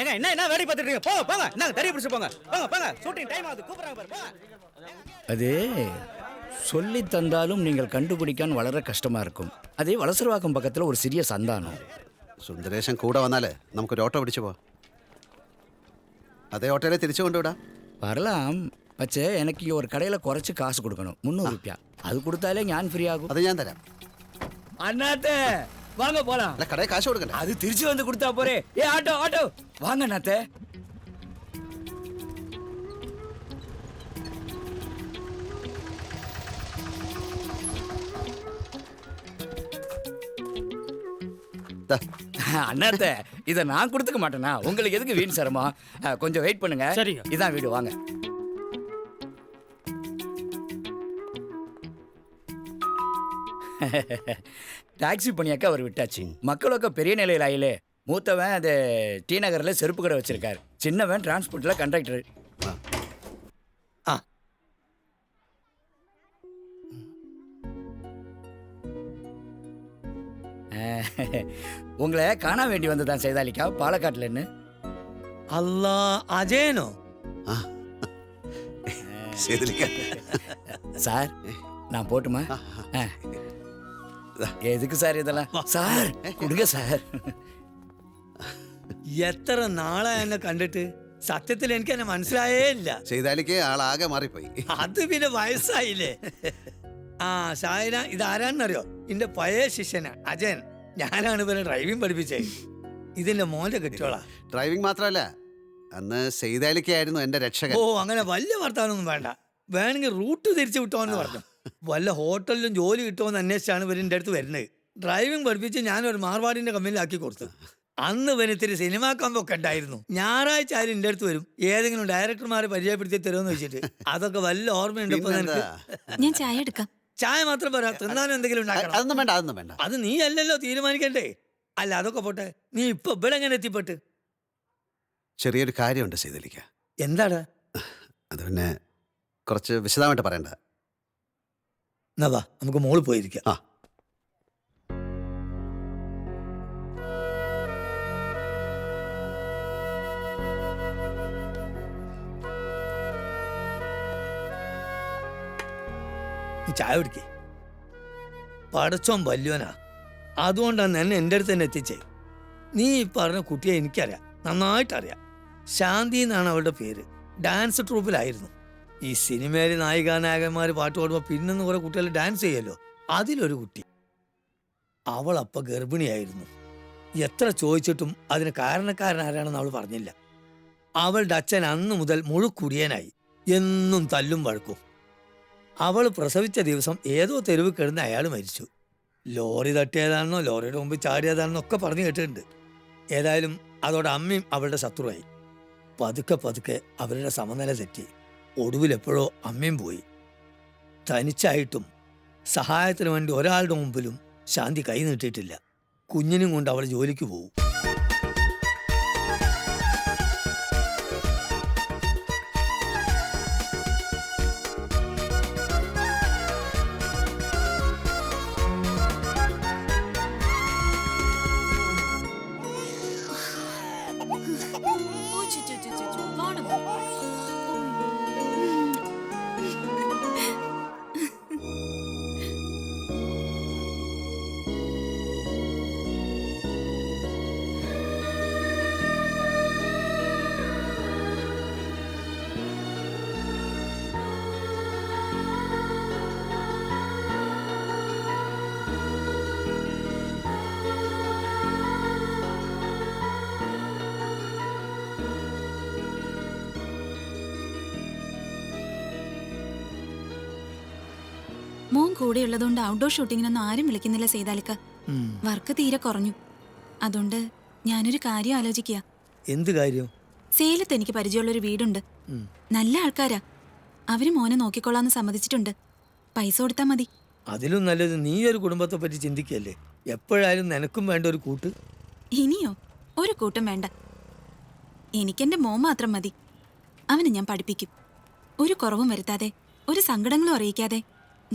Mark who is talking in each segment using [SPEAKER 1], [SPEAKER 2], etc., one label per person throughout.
[SPEAKER 1] ஏங்க என்ன வேடி பார்த்துட்டு இருக்கீங்க? போங்க போங்க, என்ன தறி பிடிச்சு போங்க. போங்க போங்க, ஷூட்டிங் டைம் ஆகுது, கூப்பிடுறாங்க பாரு. போங்க.
[SPEAKER 2] அது சொல்லி தந்தாலும் நீங்கள் കണ്ടുപിടിക്കാൻ വളരെ കഷ്ടமா இருக்கும். അതേ വളസരവാക്കം പക്കത്തിൽ ഒരു സിരിയ സന്താനം.
[SPEAKER 3] സുന്ദരേശൻ കൂടെ വന്നാലേ നമുക്കൊരു ഓട്ടോ പിടിച്ചു പോവാം. അതേ ഓട്ടോയിലെ തിരിച്ചു കൊണ്ടുവിടാം.
[SPEAKER 2] വരലാം, പക്ഷേ എനിക്ക് ഈ ഒരു കടയിൽ കുറച്ച് കാശ് കൊടുക്കണം, 300 രൂപ. അത് കൊടുത്താലേ ഞാൻ ഫ്രീ ആകും.
[SPEAKER 3] അത് ഞാൻ തരാം.
[SPEAKER 2] അണ്ണാത്തെ വാങ്ങ പോലാം.
[SPEAKER 3] അല്ല, കടയിൽ കാശ് കൊടുക്കണ്ടേ?
[SPEAKER 2] അത് തിരിച്ചു വന്ന് കൊടുത്താ പോരെ. ആട്ടോ ആട്ടോ വാങ്ങ അണ്ണാത്തെ. அண்ணாத்த இதை நான் கொடுத்துக்க மாட்டேனா? உங்களுக்கு எதுக்கு வீண் சிரமம்? கொஞ்சம் வெயிட் பண்ணுங்க.
[SPEAKER 1] சரிங்க.
[SPEAKER 2] இதான் வீடு, வாங்க. டாக்ஸி பண்ணியாக்க அவர் விட்டாச்சு. மக்களொക്കെ பெரிய நிலையில் ஆயிலே. மூத்தவன் அது டி நகரில் செருப்பு கடை வச்சிருக்காரு. சின்னவன் டிரான்ஸ்போர்ட்டில் கண்டக்டர். உங்களை காண வேண்டி வந்ததான் சைதாலிக்கா, பாலக்காட்டுலன்னு.
[SPEAKER 4] അല്ലാ, അജയനോ?
[SPEAKER 2] சார் நான் போட்டுமா? எதுக்கு சார் இதெல்லாம்? சார் கொடுங்க சார்.
[SPEAKER 4] എത്ര നാളാ എന്നെ കണ്ടിട്ട്. സത്യത്തിൽ എനിക്ക് എന്നെ മനസ്സിലായേ ഇല്ല.
[SPEAKER 3] ചെയ്താലിക്ക് ആളാകെ മാറിപ്പോയി.
[SPEAKER 4] അത് പിന്നെ വയസ്സായില്ലേ. ആ ഷായന, ഇതാരാന്നറിയോ? എന്റെ പഴയ ശിഷ്യനാ അജയൻ. ഞാനാണ് ഇവരെ ഡ്രൈവിംഗ് പഠിപ്പിച്ചേ. ഇതിന്റെ മോന്റെ കെട്ടിയോളാ.
[SPEAKER 3] ഡ്രൈവിംഗ് മാത്രമല്ല, അന്ന് ചെയ്താലിക്കായിരുന്നു എന്റെ രക്ഷകൻ.
[SPEAKER 4] ഓ, അങ്ങനെ വലിയ വർത്താനൊന്നും വേണ്ട. വേണമെങ്കിൽ റൂട്ട് തിരിച്ചു വിട്ടോന്ന് പറഞ്ഞു. വല്ല ഹോട്ടലിലും ജോലി കിട്ടുമെന്ന് അന്വേഷിച്ചാണ് ഇവരിൻ്റെ അടുത്ത് വരുന്നത്. ഡ്രൈവിംഗ് പഠിപ്പിച്ച് ഞാനൊരു മാർവാടിന്റെ കമ്പനിയിലാക്കി കൊടുത്തു. അന്ന് ഇവന് ഇത്തിരി സിനിമാ കമ്പൊക്കെ ഉണ്ടായിരുന്നു. ഞായറാഴ്ച ആരും എൻ്റെ അടുത്ത് വരും, ഏതെങ്കിലും ഡയറക്ടർമാരെ പരിചയപ്പെടുത്തി തരുമെന്ന് വെച്ചിട്ട്. അതൊക്കെ വല്ല ഓർമ്മയുണ്ടപ്പോ നിനക്ക്?
[SPEAKER 5] ഞാൻ ചായ എടുക്കാം.
[SPEAKER 4] ചായ മാത്രം പോരാ, തിന്നാനും എന്തെങ്കിലും ഉണ്ടാക്കണം.
[SPEAKER 3] അതൊന്നും വേണ്ട, അതൊന്നും വേണ്ട.
[SPEAKER 4] അത് നീ അല്ലല്ലോ തീരുമാനിക്കണ്ടേ. അല്ല, അതൊക്കെ പോട്ടെ, നീ ഇപ്പൊ ഇവിടെ എങ്ങനെ എത്തിപ്പെട്ട്?
[SPEAKER 3] ചെറിയൊരു കാര്യമുണ്ട് ചെയ്താലിക്ക.
[SPEAKER 4] എന്താടാ?
[SPEAKER 3] അത് പിന്നെ കുറച്ച് വിശദമായിട്ട് പറയണ്ട.
[SPEAKER 4] എന്നാ വാ, നമുക്ക് മോള് പോയിരിക്കാം.
[SPEAKER 3] ആ,
[SPEAKER 4] നീ ചായ കുടിക്കേ. പടച്ചോൻ വല്യോനാ, അതുകൊണ്ടാണ് എന്നെ എൻ്റെ അടുത്ത് തന്നെ എത്തിച്ചേ. നീ ഈ പറഞ്ഞ കുട്ടിയെ എനിക്കറിയാം, നന്നായിട്ടറിയാം. ശാന്തി എന്നാണ് അവളുടെ പേര്. ഡാൻസ് ട്രൂപ്പിലായിരുന്നു. ഈ സിനിമയിൽ നായികാനായകന്മാർ പാട്ട് പാടുമ്പോൾ പിന്നെന്ന് കുറെ കുട്ടികൾ ഡാൻസ് ചെയ്യല്ലോ, അതിലൊരു കുട്ടി. അവളപ്പം ഗർഭിണിയായിരുന്നു. എത്ര ചോദിച്ചിട്ടും അതിന് കാരണക്കാരനാരാണെന്ന് അവൾ പറഞ്ഞില്ല. അവളുടെ അച്ഛൻ അന്ന് മുതൽ മുഴുക്കുടിയനായി, എന്നും തല്ലും വഴക്കും. അവൾ പ്രസവിച്ച ദിവസം ഏതോ തെരുവ് കിടന്ന് അയാൾ മരിച്ചു. ലോറി തട്ടിയതാണെന്നോ ലോറിയുടെ മുമ്പ് ചാടിയതാണെന്നോ ഒക്കെ പറഞ്ഞു കേട്ടിട്ടുണ്ട്. ഏതായാലും അതോടെ അമ്മയും അവളുടെ ശത്രുവായി. പതുക്കെ പതുക്കെ അവരുടെ സമനില തെറ്റി. ഒടുവിലെപ്പോഴോ അമ്മയും പോയി. തനിച്ചായിട്ടും സഹായത്തിന് വേണ്ടി ഒരാളുടെ മുമ്പിലും ശാന്തി കൈ നീട്ടിയിട്ടില്ല. കുഞ്ഞിനും കൊണ്ട് അവൾ ജോലിക്ക് പോകും.
[SPEAKER 5] മോൻ കൂടെ ഉള്ളതുകൊണ്ട് ഔട്ട്ഡോർ ഷൂട്ടിങ്ങിനൊന്നും ആരും വിളിക്കുന്നില്ല സൈതാലിക്ക. വർക്ക് തീരെ കുറഞ്ഞു. അതുകൊണ്ട് ഞാനൊരു കാര്യം ആലോചിക്കുക.
[SPEAKER 4] എന്ത് കാര്യം?
[SPEAKER 5] സേലത്ത് എനിക്ക് പരിചയമുള്ളൊരു വീടുണ്ട്. നല്ല ആൾക്കാരാ. അവര് മോനെ നോക്കിക്കൊള്ളാന്ന് സമ്മതിച്ചിട്ടുണ്ട്. പൈസ കൊടുത്താ മതി.
[SPEAKER 4] അതിലും നല്ലത് നീ ഒരു കുടുംബത്തെ പറ്റി ചിന്തിക്കല്ലേ. എപ്പോഴായാലും നിനക്കും വേണ്ട ഒരു കൂട്ട്.
[SPEAKER 5] ഇനിയോ? ഒരു കൂട്ടും വേണ്ട. എനിക്കെന്റെ മോൻ മാത്രം മതി. അവനെ ഞാൻ പഠിപ്പിക്കും. ഒരു കുറവും വരുത്താതെ, ഒരു സങ്കടങ്ങളും അറിയിക്കാതെ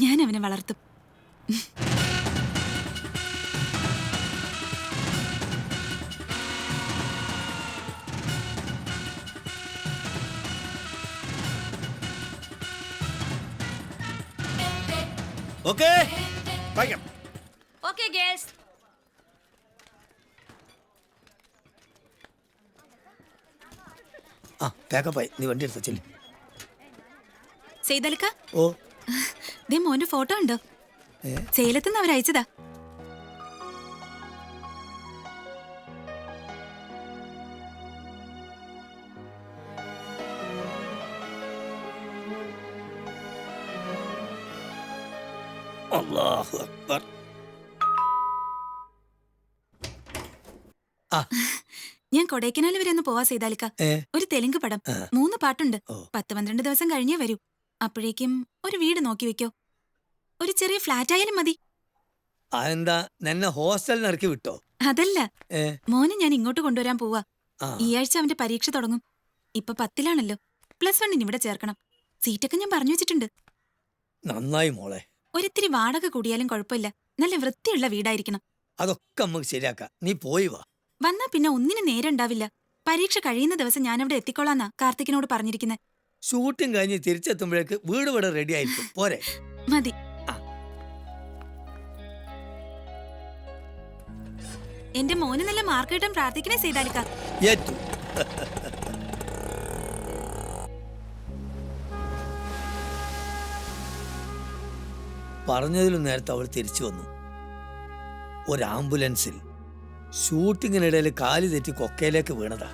[SPEAKER 5] ഞാൻ അവനെ വളർത്തും.
[SPEAKER 1] ഓക്കേ വായിക്കാം.
[SPEAKER 6] Okay, girls.
[SPEAKER 4] ആ പാക്കപ്പായി നീ വണ്ടി എടുത്ത ചെല്ലി.
[SPEAKER 5] സെയ്തലിക്ക
[SPEAKER 4] ഓ
[SPEAKER 5] ദേ മോന്റെ ഫോട്ടോ ഉണ്ടോ?
[SPEAKER 4] ഏ?
[SPEAKER 5] സേലത്തുനിന്ന് അവരയച്ചതാ.
[SPEAKER 4] അല്ലാഹു അക്ബർ.
[SPEAKER 5] ഞാൻ കൊടൈക്കനാൽ വരെ ഒന്ന് പോവാ സെയ്താലിക്ക.
[SPEAKER 4] ഏ
[SPEAKER 5] ഒരു തെലുങ്ക് പടം,
[SPEAKER 4] ആ.
[SPEAKER 5] 3 പാട്ടുണ്ട്.
[SPEAKER 4] ഓ.
[SPEAKER 5] 10-12 ദിവസം കഴിഞ്ഞേ വരൂ. അപ്പോഴേക്കും ഒരു വീട് നോക്കി വെക്കോ. ഒരു ചെറിയ ഫ്ലാറ്റ് ആയാലും മതി.
[SPEAKER 4] അതെന്താ നിന്നെ ഹോസ്റ്റലിൽ ഇറക്കി വിട്ടോ?
[SPEAKER 5] അതല്ല,
[SPEAKER 4] ഏ
[SPEAKER 5] മോനെ ഞാൻ ഇങ്ങോട്ട് കൊണ്ടുവരാൻ പോവാ.
[SPEAKER 4] ആ
[SPEAKER 5] ഈ ആഴ്ച അവന്റെ പരീക്ഷ തുടങ്ങും. ഇപ്പൊ 10ലാണല്ലോ. +1 ഇവിടെ ചേർക്കണം. സീറ്റൊക്കെ ഞാൻ പറഞ്ഞു വെച്ചിട്ടുണ്ട്.
[SPEAKER 4] നന്നായി മോളെ.
[SPEAKER 5] ഒരിത്തിരി വാടക കൂടിയാലും കുഴപ്പമില്ല. നല്ല വൃത്തിയുള്ള വീടായിരിക്കണം.
[SPEAKER 4] അതൊക്കെ നമുക്ക് ശരിയാക്കാം. നീ പോയി വാ.
[SPEAKER 5] വന്നാ പിന്നെ ഒന്നിനും നേരം ഉണ്ടാവില്ല. പരീക്ഷ കഴിയുന്ന ദിവസം ഞാൻ അവിടെ എത്തിക്കോളാന്നാ കാർത്തികിനോട് പറഞ്ഞിരിക്കുന്നത്.
[SPEAKER 4] ഷൂട്ടിംഗ് കഴിഞ്ഞ് തിരിച്ചെത്തുമ്പോഴേക്ക് വീട് ഇവിടെ റെഡി ആയിരിക്കും. പോരെ?
[SPEAKER 5] മതി.
[SPEAKER 4] ആ.
[SPEAKER 5] എന്റെ മോന് നല്ല മാർക്ക് കിട്ടാൻ പ്രാർത്ഥിക്കണേ ചെയ്താലിക്ക.
[SPEAKER 4] ഏറ്റു. പറഞ്ഞതിലും നേരത്തെ അവൾ തിരിച്ചു വന്നു. ഒരു ആംബുലൻസിൽ ഷൂട്ടിങ്ങിനിടയിൽ കാല് തെറ്റി കൊക്കയിലേക്ക് വീണതാ.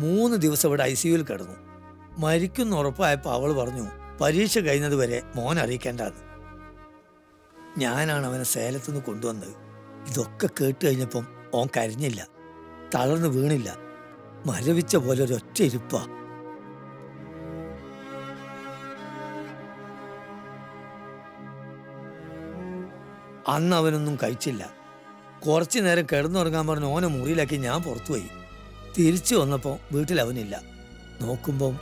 [SPEAKER 4] 3 ദിവസം ഇവിടെ ICUവിൽ കിടന്നു. മരിക്കുന്ന ഉറപ്പായപ്പോൾ അവൾ പറഞ്ഞു പരീക്ഷ കഴിഞ്ഞത് വരെ മോൻ അറിയിക്കേണ്ടെന്ന്. ഞാനാണ് അവനെ സേലത്തുനിന്ന് കൊണ്ടുവന്നത്. ഇതൊക്കെ കേട്ട് കഴിഞ്ഞപ്പം ഓൻ കരഞ്ഞില്ല, തളർന്നു വീണില്ല, മരവിച്ച പോലെ ഒരൊറ്റ ഇരിപ്പാ. അന്ന് അവനൊന്നും കഴിച്ചില്ല. കുറച്ചു നേരം കിടന്നുറങ്ങാൻ പറഞ്ഞ് ഓനെ മുറിയിലാക്കി ഞാൻ പുറത്തുപോയി. തിരിച്ചു വന്നപ്പോൾ വീട്ടിൽ അവനില്ല. നോക്കുമ്പം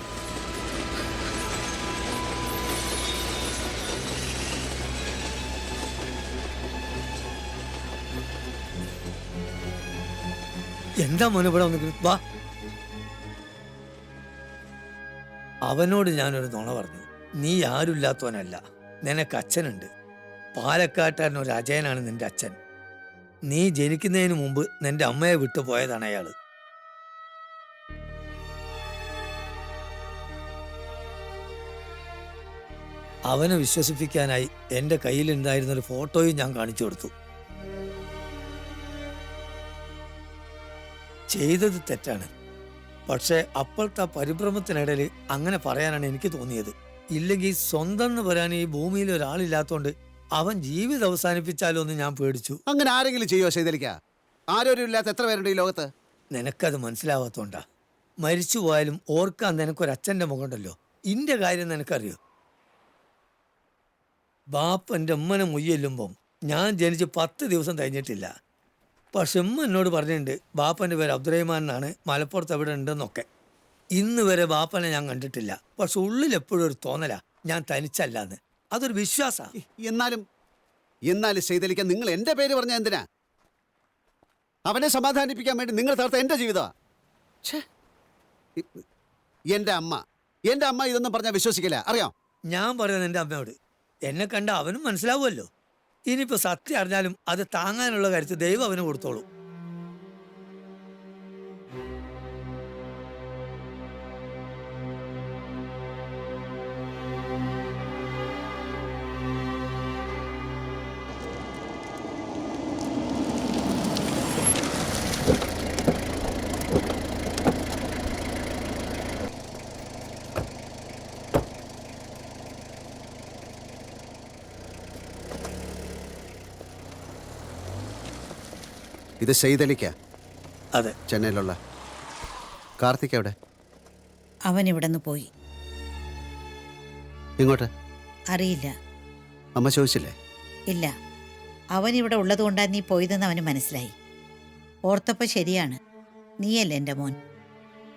[SPEAKER 4] എന്താ മോനെ ഇവിടെ വന്നിട്ട് വാ. അവനോട് ഞാനൊരു നുണ പറഞ്ഞു. നീ ആരുമില്ലാത്തവനല്ല, നിനക്ക് അച്ഛനുണ്ട്. പാലക്കാട്ടുകാരൻ ഒരു അജയനാണ് നിന്റെ അച്ഛൻ. നീ ജനിക്കുന്നതിന് മുമ്പ് നിന്റെ അമ്മയെ വിട്ടു പോയതാണ് അയാള്. അവനെ വിശ്വസിപ്പിക്കാനായി എൻ്റെ കയ്യിലുണ്ടായിരുന്നൊരു ഫോട്ടോയും ഞാൻ കാണിച്ചു കൊടുത്തു. ചെയ്തത് തെറ്റാണ്, പക്ഷേ അപ്പോഴത്തെ പരിഭ്രമത്തിനിടയിൽ അങ്ങനെ പറയാനാണ് എനിക്ക് തോന്നിയത്. ഇല്ലെങ്കിൽ സ്വന്തം എന്ന് പറയാൻ ഈ ഭൂമിയിൽ ഒരാളില്ലാത്തോണ്ട് അവൻ ജീവിതം അവസാനിപ്പിച്ചാലോ എന്ന് ഞാൻ പേടിച്ചു.
[SPEAKER 3] അങ്ങനെ ആരെങ്കിലും ചെയ്യോ ചെയ്തലിക്ക? ആരോരുമില്ലാത്ത എത്ര പേരുണ്ട് ഈ ലോകത്ത്?
[SPEAKER 4] നിനക്കത് മനസ്സിലാവാത്തോണ്ടാ. മരിച്ചു പോയാലും ഓർക്കാൻ നിനക്കൊരച്ഛൻ്റെ മുഖമുണ്ടല്ലോ. ഇന്റെ കാര്യം നിനക്കറിയോ? ബാപ്പ എൻ്റെ ഉമ്മനെ മുയ്യെല്ലുമ്പം ഞാൻ ജനിച്ച് 10 ദിവസം കഴിഞ്ഞിട്ടില്ല. പക്ഷെ ഉമ്മ എന്നോട് പറഞ്ഞിട്ടുണ്ട് ബാപ്പൻ്റെ പേര് അബ്ദുറഹ്മാൻ എന്നാണ്, മലപ്പുറത്ത് എവിടെ ഉണ്ടെന്നൊക്കെ. ഇന്ന് വരെ ബാപ്പനെ ഞാൻ കണ്ടിട്ടില്ല. പക്ഷെ ഉള്ളിൽ എപ്പോഴും ഒരു തോന്നലാ ഞാൻ തനിച്ചല്ലാന്ന്. അതൊരു വിശ്വാസമാണ്.
[SPEAKER 3] എന്നാലും ചെയ്തലിക്ക, നിങ്ങൾ എന്റെ പേര് പറഞ്ഞ എന്തിനാ? അവനെ സമാധാനിപ്പിക്കാൻ വേണ്ടി നിങ്ങൾ തകർത്ത എന്റെ ജീവിതമാ. എന്റെ അമ്മ ഇതൊന്നും പറഞ്ഞാൽ വിശ്വസിക്കില്ല, അറിയാം.
[SPEAKER 4] ഞാൻ പറയുന്നത് എൻ്റെ അമ്മയോട്. എന്നെ കണ്ട അവനും മനസ്സിലാവുമല്ലോ. ഇനിയിപ്പോൾ സത്യം അറിഞ്ഞാലും അത് താങ്ങാനുള്ള കരുത്ത് ദൈവം അവന് കൊടുത്തോളൂ.
[SPEAKER 3] ഇത് ചെയ്തലിക്ക,
[SPEAKER 4] അതെ,
[SPEAKER 3] ചെന്നൈയിലുള്ള. കാർത്തിക് എവിടെ?
[SPEAKER 7] അവൻ ഇവിടെ നിന്ന് പോയി.
[SPEAKER 3] ഇങ്ങോട്ട്
[SPEAKER 7] അറിയില്ല.
[SPEAKER 3] അമ്മ ചോദിച്ചില്ലേ?
[SPEAKER 7] ഇല്ല, അവൻ ഇവിടെ ഉള്ളതുകൊണ്ടാണ് നീ പോയതെന്ന് അവന് മനസ്സിലായി. ഓർത്തപ്പോൾ ശരിയാണ്. നീയല്ലേ എൻ്റെ മോൻ.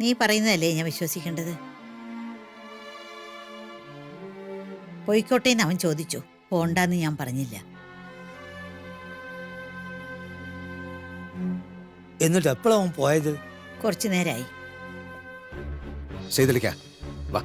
[SPEAKER 7] നീ പറയുന്നതല്ലേ ഞാൻ വിശ്വസിക്കേണ്ടത്. പോയിക്കോട്ടേന്ന് അവൻ ചോദിച്ചു. പോണ്ടാന്ന് ഞാൻ പറഞ്ഞില്ല.
[SPEAKER 4] എന്നിട്ട് എപ്പോഴാണ് പോയത്?
[SPEAKER 7] കുറച്ചു നേരമായി.
[SPEAKER 3] ചെയ്തലിക്ക, വാ.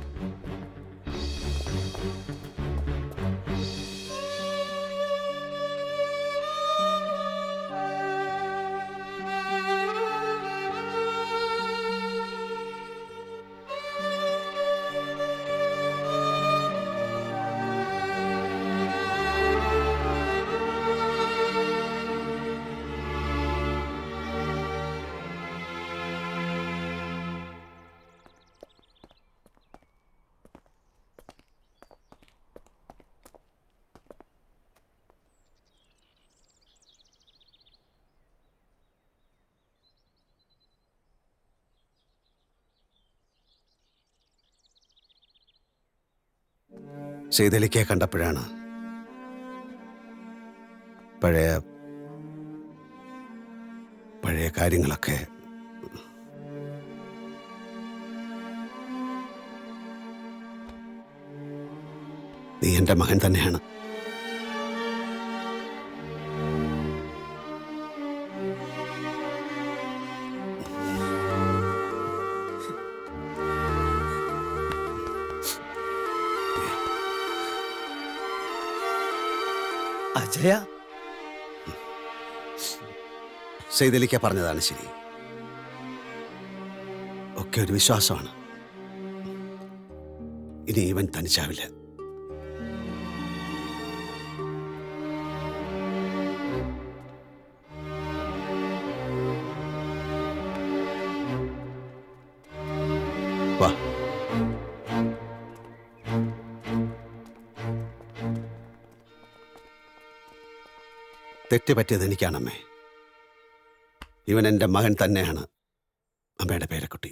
[SPEAKER 3] സീതലിക്കെ കണ്ടപ്പോഴാണ് പഴയ പഴയ കാര്യങ്ങളൊക്കെ നീ എൻ്റെ മകൻ തന്നെയാണ്.
[SPEAKER 4] അജയ,
[SPEAKER 3] സൈതലിക്ക പറഞ്ഞതാണ് ശരി. ഒക്കെ ഒരു വിശ്വാസമാണ്. ഇനി ഇവൻ തനിച്ചാവില്ല. വാ. തെറ്റ് പറ്റിയത് എനിക്കാണമ്മേ. ഇവൻ എൻ്റെ മകൻ തന്നെയാണ്, അമ്മയുടെ പേരക്കുട്ടി.